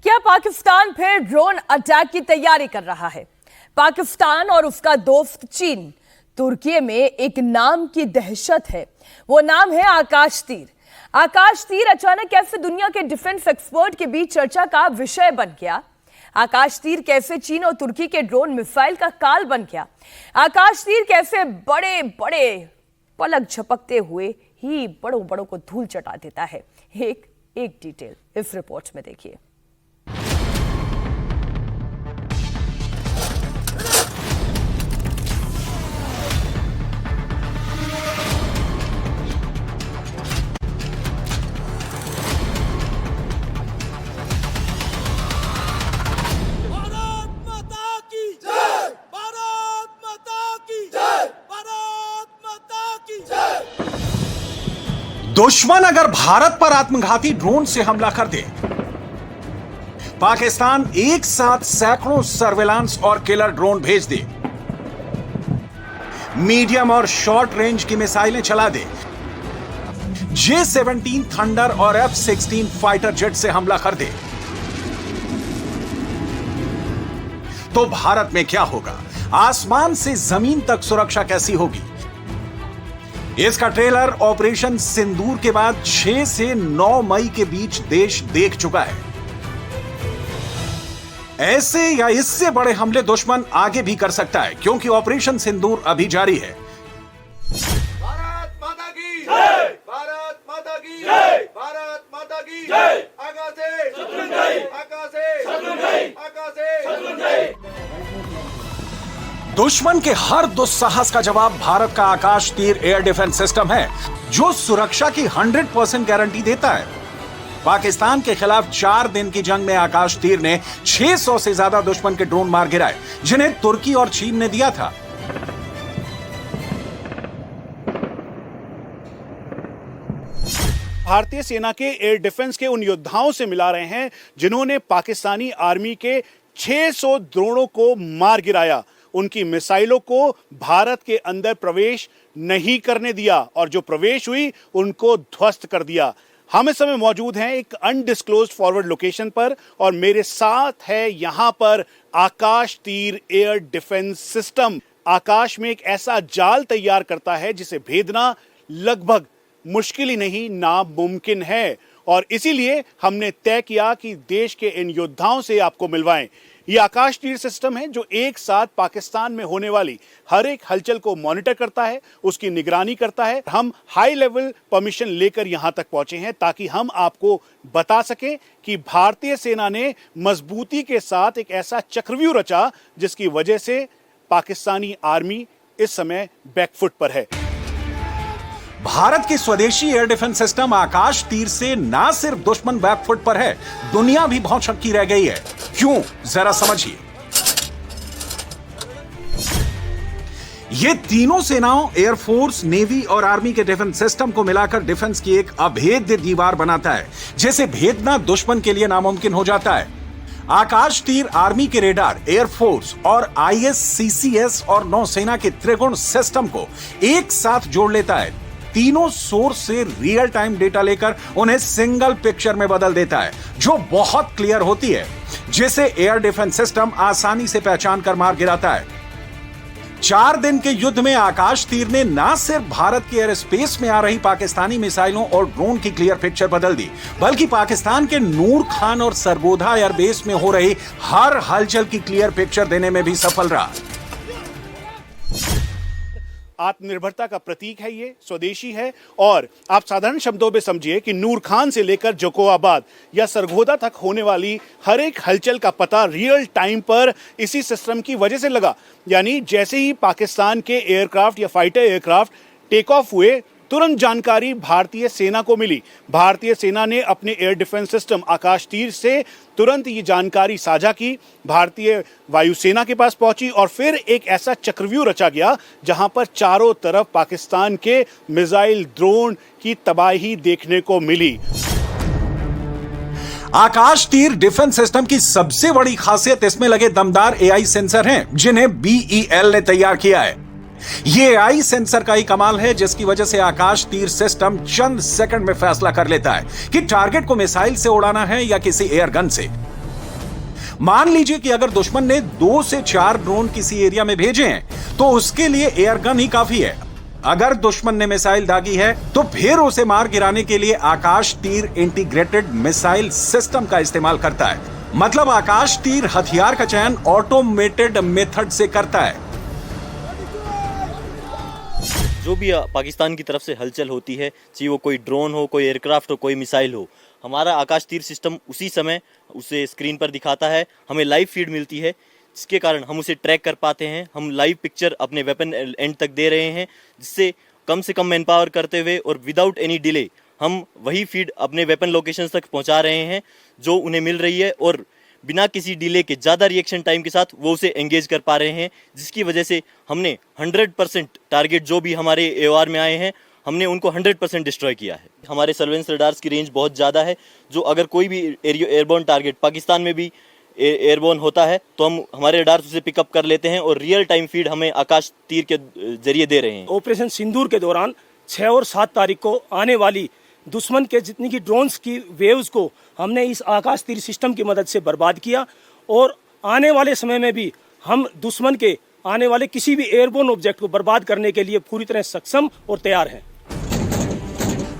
क्या पाकिस्तान फिर drone attack की तैयारी कर रहा है? पाकिस्तान और उसका दोस्त चीन। तुर्की में एक नाम की दहशत है, वो नाम है आकाश तीर। आकाश तीर अचानक कैसे दुनिया के डिफेंस एक्सपर्ट के बीच चर्चा का विषय बन गया? आकाश तीर कैसे चीन और तुर्की के ड्रोन मिसाइल का काल बन गया? आकाश तीर कैसे बड़े बड़े पलक झपकते हुए ही बड़ों बड़ों को धूल चटा देता है? एक डिटेल इस रिपोर्ट में देखिए। दुश्मन अगर भारत पर आत्मघाती ड्रोन से हमला कर दे, पाकिस्तान एक साथ सैकड़ों सर्विलांस और किलर ड्रोन भेज दे, मीडियम और शॉर्ट रेंज की मिसाइलें चला दे, J-17 थंडर और F-16 फाइटर जेट से हमला कर दे, तो भारत में क्या होगा? आसमान से जमीन तक सुरक्षा कैसी होगी? इसका ट्रेलर ऑपरेशन सिंदूर के बाद 6 से 9 मई के बीच देश देख चुका है। ऐसे या इससे बड़े हमले दुश्मन आगे भी कर सकता है, क्योंकि ऑपरेशन सिंदूर अभी जारी है। भारत माता की जय! भारत माता की जय! भारत माता की जय! आकाशे शत्रुंजय! आकाशे शत्रुंजय! आकाशे शत्रुंजय! दुश्मन के हर दुस्साहस का जवाब भारत का आकाश तीर एयर डिफेंस सिस्टम है, जो सुरक्षा की 100% गारंटी देता है। पाकिस्तान के खिलाफ 4 दिन की जंग में आकाश तीर ने 600 से ज्यादा दुश्मन के ड्रोन मार गिराए, जिन्हें तुर्की और चीन ने दिया था। भारतीय सेना के एयर डिफेंस के उन योद्धाओं से मिला रहे हैं जिन्होंने पाकिस्तानी आर्मी के 600 ड्रोनों को मार गिराया, उनकी मिसाइलों को भारत के अंदर प्रवेश नहीं करने दिया और जो प्रवेश हुई उनको ध्वस्त कर दिया। हम इस समय मौजूद हैं एक अनडिस्क्लोज्ड फॉरवर्ड लोकेशन पर और मेरे साथ है यहां पर आकाश तीर एयर डिफेंस सिस्टम। आकाश में एक ऐसा जाल तैयार करता है जिसे भेदना लगभग मुश्किल ही नहीं, नामुमकिन है, और इसीलिए हमने तय किया कि देश के इन योद्धाओं से आपको मिलवाएं। ये आकाश तीर सिस्टम है जो एक साथ पाकिस्तान में होने वाली हर एक हलचल को मॉनिटर करता है, उसकी निगरानी करता है। हम हाई लेवल परमिशन लेकर यहां तक पहुंचे हैं ताकि हम आपको बता सकें कि भारतीय सेना ने मजबूती के साथ एक ऐसा चक्रव्यूह रचा जिसकी वजह से पाकिस्तानी आर्मी इस समय बैकफुट पर है। भारत की स्वदेशी एयर डिफेंस सिस्टम आकाश तीर से ना सिर्फ दुश्मन बैकफुट पर है, दुनिया भी भौचक्की रह गई है। क्यों, जरा समझिए। ये तीनों सेनाओं, एयरफोर्स, नेवी और आर्मी के डिफेंस सिस्टम को मिलाकर डिफेंस की एक अभेद्य दीवार बनाता है, जिसे भेदना दुश्मन के लिए नामुमकिन हो जाता है। आकाश तीर आर्मी के रेडार, एयरफोर्स और ISCCS और नौसेना के त्रिगुण सिस्टम को एक साथ जोड़ लेता है। तीनों सोर्स से रियल टाइम डेटा लेकर उन्हें सिंगल पिक्चर में बदल देता है, जो बहुत क्लियर होती है, जिसे एयर डिफेंस सिस्टम आसानी से पहचान कर मार गिराता है। 4 दिन के युद्ध में आकाश तीर ने ना सिर्फ भारत के एयर स्पेस में आ रही पाकिस्तानी मिसाइलों और ड्रोन की क्लियर पिक्चर बदल दी, बल्कि पाकिस्तान के नूर खान और सरगोधा एयरबेस में हो रही हर हलचल की क्लियर पिक्चर देने में भी सफल रहा। आत्मनिर्भरता का प्रतीक है, ये स्वदेशी है, और आप साधारण शब्दों में समझिए कि नूर खान से लेकर जोकोबाद या सरगोधा तक होने वाली हर एक हलचल का पता रियल टाइम पर इसी सिस्टम की वजह से लगा। यानी जैसे ही पाकिस्तान के एयरक्राफ्ट या फाइटर एयरक्राफ्ट टेक ऑफ हुए, तुरंत जानकारी भारतीय सेना को मिली। भारतीय सेना ने अपने एयर डिफेंस सिस्टम आकाश तीर से तुरंत ये जानकारी साझा की, भारतीय वायुसेना के पास पहुंची और फिर एक ऐसा चक्रव्यूह रचा गया जहां पर चारों तरफ पाकिस्तान के मिसाइल ड्रोन की तबाही देखने को मिली। आकाश तीर डिफेंस सिस्टम की सबसे बड़ी खासियत इसमें लगे दमदार AI सेंसर हैं, जिन्हें BEL ने तैयार किया है। ये AI सेंसर का ही कमाल है, जिसकी वजह से आकाश तीर सिस्टम चंद सेकंड में फैसला कर लेता है कि टारगेट को मिसाइल से उड़ाना है या किसी एयर गन से। मान लीजिए कि अगर दुश्मन ने 2 से 4 ड्रोन किसी एरिया में भेजे हैं तो उसके लिए एयर गन ही काफी है। अगर दुश्मन ने मिसाइल दागी है तो फिर उसे मार गिराने के लिए आकाश तीर इंटीग्रेटेड मिसाइल सिस्टम का इस्तेमाल करता है। मतलब आकाश तीर हथियार का चयन ऑटोमेटेड मेथड से करता है। जो भी पाकिस्तान की तरफ से हलचल होती है, चाहे वो कोई ड्रोन हो, कोई एयरक्राफ्ट हो, कोई मिसाइल हो, हमारा आकाश तीर सिस्टम उसी समय उसे स्क्रीन पर दिखाता है। हमें लाइव फीड मिलती है, जिसके कारण हम उसे ट्रैक कर पाते हैं। हम लाइव पिक्चर अपने वेपन एंड तक दे रहे हैं, जिससे कम से कम मैन पावर करते हुए और विदाउट एनी डिले हम वही फीड अपने वेपन लोकेशन तक पहुंचा रहे हैं जो उन्हें मिल रही है, और बिना किसी डिले के ज़्यादा रिएक्शन टाइम के साथ वो उसे एंगेज कर पा रहे हैं, जिसकी वजह से हमने 100% टारगेट जो भी हमारे AOR में आए हैं, हमने उनको 100% डिस्ट्रॉय किया है। हमारे सर्वेलेंस रडार्स की रेंज बहुत ज़्यादा है, जो अगर कोई भी एयरबोर्न टारगेट पाकिस्तान में भी एयरबोर्न होता है तो हम हमारे रडार्स उसे पिकअप कर लेते हैं और रियल टाइम फीड हमें आकाश तीर के जरिए दे रहे हैं। ऑपरेशन सिंदूर के दौरान 6 और 7 तारीख को आने वाली दुश्मन के जितनी की ड्रोन्स की वेव्स को हमने इस आकाश तीर सिस्टम की मदद से बर्बाद किया, और आने वाले समय में भी हम दुश्मन के आने वाले किसी भी एयरबोर्न ऑब्जेक्ट को बर्बाद करने के लिए पूरी तरह सक्षम और तैयार हैं।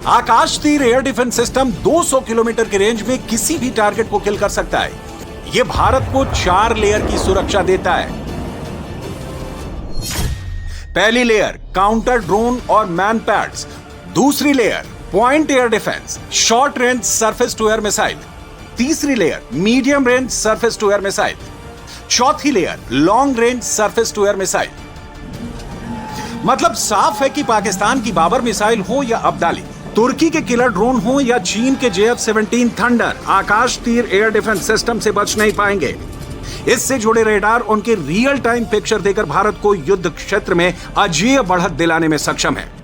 आकाश तीर एयर डिफेंस सिस्टम 200 किलोमीटर की रेंज में किसी भी टारगेट को किल कर सकता है। यह भारत को 4 लेयर की सुरक्षा देता है। पहली लेयर काउंटर ड्रोन और मैन पैड्स, दूसरी layer point air defence, short range surface to air missile, तीसरी layer medium range surface to air missile, चौथी layer long range surface to air missile. मतलब साफ है कि पाकिस्तान की बाबर मिसाइल हो या अब्दाली, तुर्की के किलर ड्रोन हो या चीन के JF-17 थंडर, आकाश तीर एयर डिफेंस सिस्टम से बच नहीं पाएंगे। इससे जुड़े रेडार उनके रियल टाइम पिक्चर देकर भारत को युद्ध क्षेत्र में अजेय बढ़त दिलाने में सक्षम है।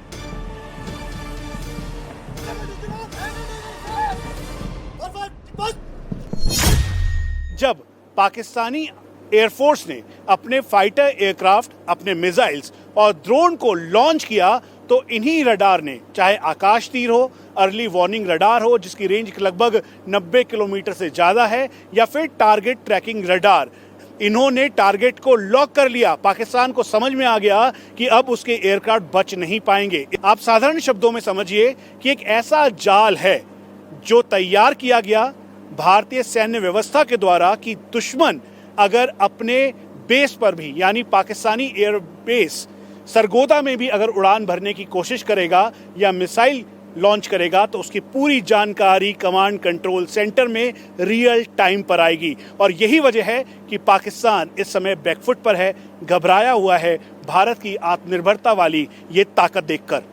जब पाकिस्तानी एयरफोर्स ने अपने फाइटर एयरक्राफ्ट, अपने मिसाइल्स और ड्रोन को लॉन्च किया तो इन्हीं रडार ने, चाहे आकाश तीर हो, अर्ली वार्निंग रडार हो जिसकी रेंज लगभग 90 किलोमीटर से ज़्यादा है, या फिर टारगेट ट्रैकिंग रडार, इन्होंने टारगेट को लॉक कर लिया। पाकिस्तान को समझ में आ गया कि अब उसके एयरक्राफ्ट बच नहीं पाएंगे। आप साधारण शब्दों में समझिए कि एक ऐसा जाल है जो तैयार किया गया भारतीय सैन्य व्यवस्था के द्वारा कि दुश्मन अगर अपने बेस पर भी, यानी पाकिस्तानी एयर बेस सरगोदा में भी अगर उड़ान भरने की कोशिश करेगा या मिसाइल लॉन्च करेगा तो उसकी पूरी जानकारी कमांड कंट्रोल सेंटर में रियल टाइम पर आएगी। और यही वजह है कि पाकिस्तान इस समय बैकफुट पर है, घबराया हुआ है भारत की आत्मनिर्भरता वाली ये ताकत देखकर।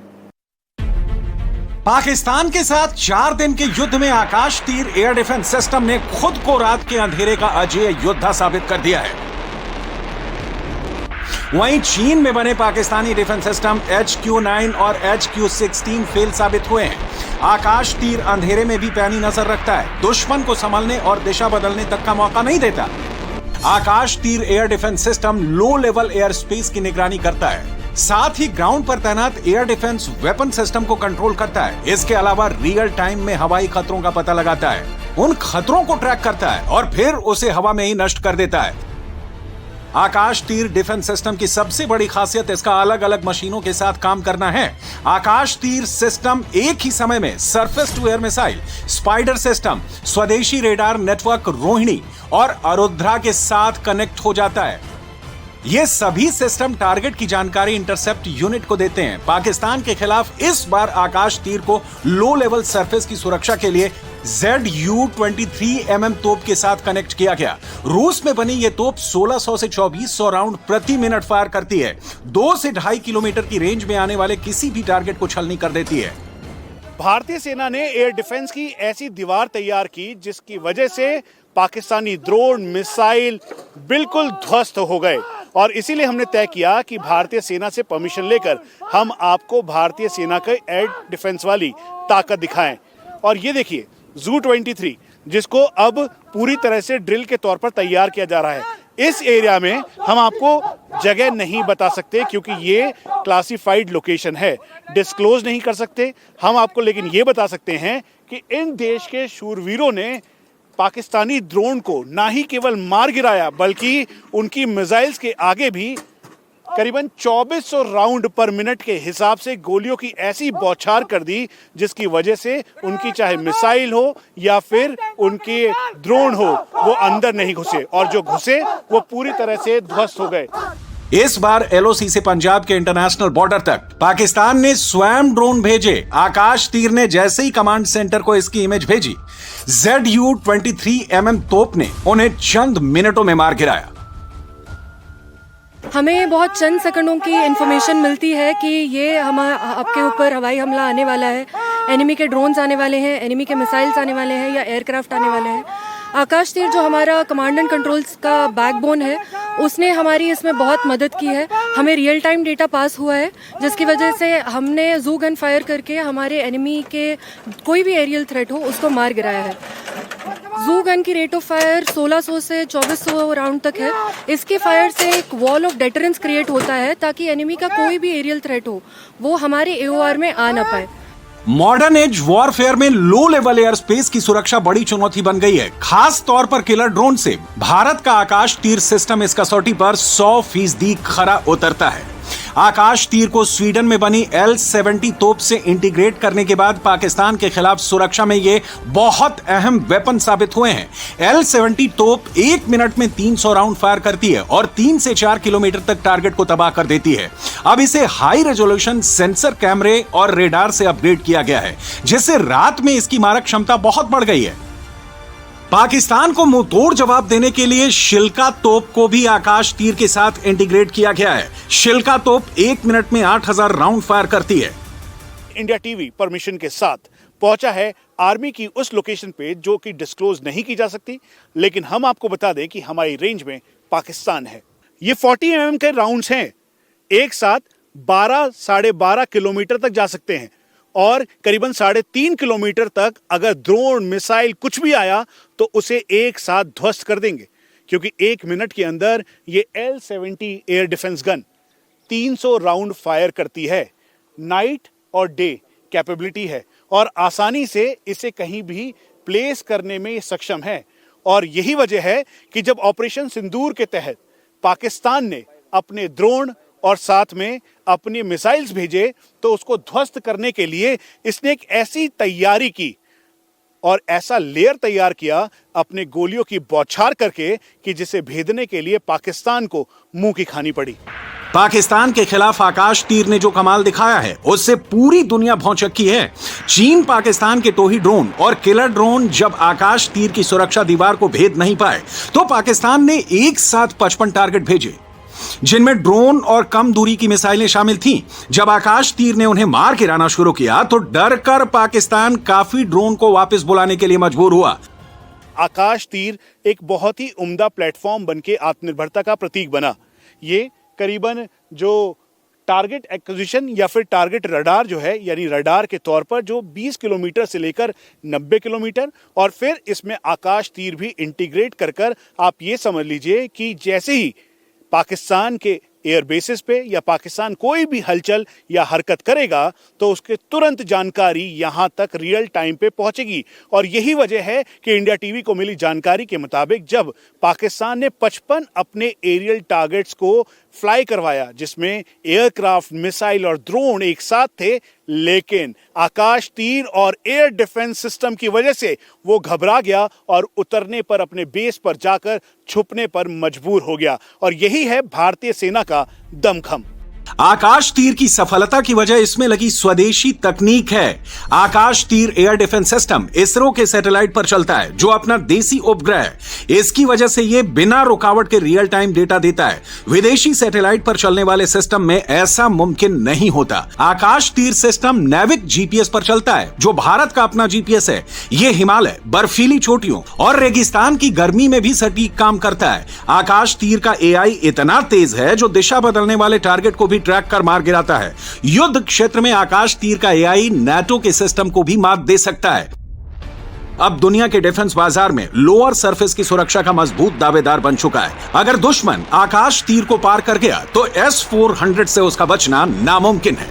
पाकिस्तान के साथ 4 दिन के युद्ध में आकाश तीर एयर डिफेंस सिस्टम ने खुद को रात के अंधेरे का अजेय योद्धा साबित कर दिया है। वहीं चीन में बने पाकिस्तानी डिफेंस सिस्टम HQ-9 और HQ-16 फेल साबित हुए हैं। आकाश तीर अंधेरे में भी पैनी नजर रखता है, दुश्मन को संभलने और दिशा बदलने तक का मौका नहीं देता। आकाश तीर air defence system low level air space की निगरानी करता है, साथ ही ग्राउंड पर तैनात एयर डिफेंस वेपन सिस्टम को कंट्रोल करता है। इसके अलावा रियल टाइम में हवाई खतरों का पता लगाता है, उन खतरों को ट्रैक करता है और फिर उसे हवा में ही नष्ट कर देता है। आकाश तीर डिफेंस सिस्टम की सबसे बड़ी खासियत इसका अलग अलग मशीनों के साथ काम करना है। आकाश तीर सिस्टम एक ही समय में surface to air missile, spider system, स्वदेशी रेडार नेटवर्क रोहिणी और आरुद्रा के साथ कनेक्ट हो जाता है। ये सभी सिस्टम टारगेट की जानकारी इंटरसेप्ट यूनिट को देते हैं। पाकिस्तान के खिलाफ इस बार आकाश तीर को लो लेवल सरफेस की सुरक्षा के लिए ZU-23 तोप के साथ कनेक्ट किया गया। रूस में बनी यह तोप 1600 से 2400 राउंड प्रति मिनट फायर करती है। 2 से 2.5 किलोमीटर की रेंज में आने वाले किसी भी टारगेट को छलनी कर देती है। भारतीय सेना ने एयर डिफेंस की ऐसी दीवार तैयार की जिसकी वजह से पाकिस्तानी ड्रोन, मिसाइल बिल्कुल ध्वस्त हो गए, और इसीलिए हमने तय किया कि भारतीय सेना से परमिशन लेकर हम आपको भारतीय सेना के एयर डिफेंस वाली ताकत दिखाएं। और ये देखिए ZU-23, जिसको अब पूरी तरह से ड्रिल के तौर पर तैयार किया जा रहा है। इस एरिया में हम आपको जगह नहीं बता सकते क्योंकि ये क्लासिफाइड लोकेशन है, डिस्क्लोज नहीं कर सकते हम आपको, लेकिन ये बता सकते हैं कि इन देश के शूरवीरों ने पाकिस्तानी ड्रोन को ना ही केवल मार गिराया बल्कि उनकी मिसाइल्स के आगे भी करीबन 2400 राउंड पर मिनट के हिसाब से गोलियों की ऐसी बौछार कर दी जिसकी वजह से उनकी चाहे मिसाइल हो या फिर उनके ड्रोन हो वो अंदर नहीं घुसे, और जो घुसे वो पूरी तरह से ध्वस्त हो गए। इस बार LOC से पंजाब के इंटरनेशनल बॉर्डर तक पाकिस्तान ने स्वयं ड्रोन भेजे। आकाश तीर ने जैसे ही कमांड सेंटर को इसकी इमेज भेजी, ZU-23mm तोप ने उन्हें चंद मिनटों में मार गिराया। हमें बहुत चंद सेकंडों की इंफॉर्मेशन मिलती है कि ये आपके ऊपर हवाई हमला आने वाला है, एनिमी के ड्रोन्स आने वाले हैं, एनिमी के मिसाइल्स आने वाले हैं या एयरक्राफ्ट आने वाले हैं। आकाश तीर जो हमारा कमांड एंड कंट्रोल्स का बैकबोन है, उसने हमारी इसमें बहुत मदद की है। हमें रियल टाइम डेटा पास हुआ है जिसकी वजह से हमने जू गन फायर करके हमारे एनिमी के कोई भी एरियल थ्रेट हो उसको मार गिराया है। जू गन की रेट ऑफ फायर 1600 से 2400 राउंड तक है। इसके फायर से एक वॉल ऑफ डेटरेंस क्रिएट होता है ताकि एनिमी का कोई भी एरियल थ्रेट हो वो हमारे AOR में आ ना पाए। मॉडर्न एज वॉरफेयर में लो लेवल एयर स्पेस की सुरक्षा बड़ी चुनौती बन गई है, खास तौर पर किलर ड्रोन से। भारत का आकाश तीर सिस्टम इस कसौटी पर 100% खरा उतरता है। आकाश तीर को स्वीडन में बनी L-70 तोप से इंटीग्रेट करने के बाद पाकिस्तान के खिलाफ सुरक्षा में ये बहुत अहम वेपन साबित हुए हैं। L-70 तोप 1 मिनट में 300 राउंड फायर करती है और 3 से 4 किलोमीटर तक टारगेट को तबाह कर देती है। अब इसे हाई रेजोल्यूशन सेंसर कैमरे और रेडार से अपग्रेड किया गया है, जिससे रात में इसकी मारक क्षमता बहुत बढ़ गई है। पाकिस्तान को मुंहतोड़ जवाब देने के लिए शिल्का तोप को भी आकाश तीर के साथ इंटीग्रेट किया गया है। शिल्का तोप 1 मिनट में 8000 राउंड फायर करती है। इंडिया टीवी परमिशन के साथ पहुंचा है आर्मी की उस लोकेशन पे जो कि डिस्क्लोज नहीं की जा सकती, लेकिन हम आपको बता दें कि हमारी रेंज में पाकिस्तान है। ये 40 mm के राउंड्स हैं, एक साथ 12-12.5 किलोमीटर तक जा सकते हैं और करीबन 3.5 किलोमीटर तक अगर ड्रोन मिसाइल कुछ भी आया तो उसे एक साथ ध्वस्त कर देंगे, क्योंकि 1 मिनट के अंदर ये L-70 air defence gun 300 round fire करती है। नाइट और डे कैपेबिलिटी है और आसानी से इसे कहीं भी प्लेस करने में सक्षम है। और यही वजह है कि जब ऑपरेशन सिंदूर के तहत पाकिस्तान ने अपने ड्रोन और साथ में अपने मिसाइल्स भेजे तो उसको ध्वस्त करने के लिए इसने एक ऐसी तैयारी की और ऐसा लेयर तैयार किया अपने गोलियों की बौछार करके कि जिसे भेदने के लिए पाकिस्तान को मुंह की खानी पड़ी। पाकिस्तान के खिलाफ आकाश तीर ने जो कमाल दिखाया है उससे पूरी दुनिया भौचक्की है। चीन पाकिस्तान के टोही ड्रोन और किलर ड्रोन जब आकाश तीर की सुरक्षा दीवार को भेद नहीं पाए तो पाकिस्तान ने एक साथ 55 टारगेट भेजे, जिनमें ड्रोन और कम दूरी की मिसाइलें शामिल थीं। जब आकाश तीर ने उन्हें मार गिराना शुरू किया तो डर कर पाकिस्तान काफी ड्रोन को वापस बुलाने के लिए मजबूर हुआ। आकाश तीर एक बहुत ही उम्दा प्लेटफॉर्म बनके आत्मनिर्भरता का प्रतीक बना। ये करीबन जो टारगेट एक्विजिशन या फिर टारगेट रडार जो है, यानी रडार के तौर पर जो 20 किलोमीटर से लेकर 90 किलोमीटर, और फिर इसमें आकाश तीर भी इंटीग्रेट कर आप ये समझ लीजिए कि जैसे ही पाकिस्तान के एयर बेसिस पे या पाकिस्तान कोई भी हलचल या हरकत करेगा तो उसके तुरंत जानकारी यहां तक रियल टाइम पे पहुंचेगी। और यही वजह है कि इंडिया टीवी को मिली जानकारी के मुताबिक जब पाकिस्तान ने 55 अपने एरियल टारगेट्स को फ्लाई करवाया, जिसमें एयरक्राफ्ट, मिसाइल और ड्रोन एक साथ थे, लेकिन आकाश तीर और एयर डिफेंस सिस्टम की वजह से वो घबरा गया और उतरने पर अपने बेस पर जाकर छुपने पर मजबूर हो गया। और यही है भारतीय सेना का दमखम। आकाश तीर की सफलता की वजह इसमें लगी स्वदेशी तकनीक है। आकाश तीर एयर डिफेंस सिस्टम इसरो के सैटेलाइट पर चलता है, जो अपना देसी उपग्रह है। इसकी वजह से यह बिना रुकावट के रियल टाइम डेटा देता है। विदेशी सैटेलाइट पर चलने वाले सिस्टम में ऐसा मुमकिन नहीं होता। आकाश तीर सिस्टम नैविक जीपीएस पर चलता है, जो भारत का अपना जीपीएस है। यह हिमालय, बर्फीली चोटियों और रेगिस्तान की गर्मी में भी सटीक काम करता है। आकाश तीर का एआई इतना तेज है जो दिशा बदलने वाले टारगेट को भी ट्रैक कर मार गिराता है। युद्ध क्षेत्र में आकाश तीर का एआई नाटो के सिस्टम को भी मात दे सकता है। अब दुनिया के डिफेंस बाजार में लोअर सरफेस की सुरक्षा का मजबूत दावेदार बन चुका है। अगर दुश्मन आकाश तीर को पार कर गया तो S-400 से उसका बचना नामुमकिन है।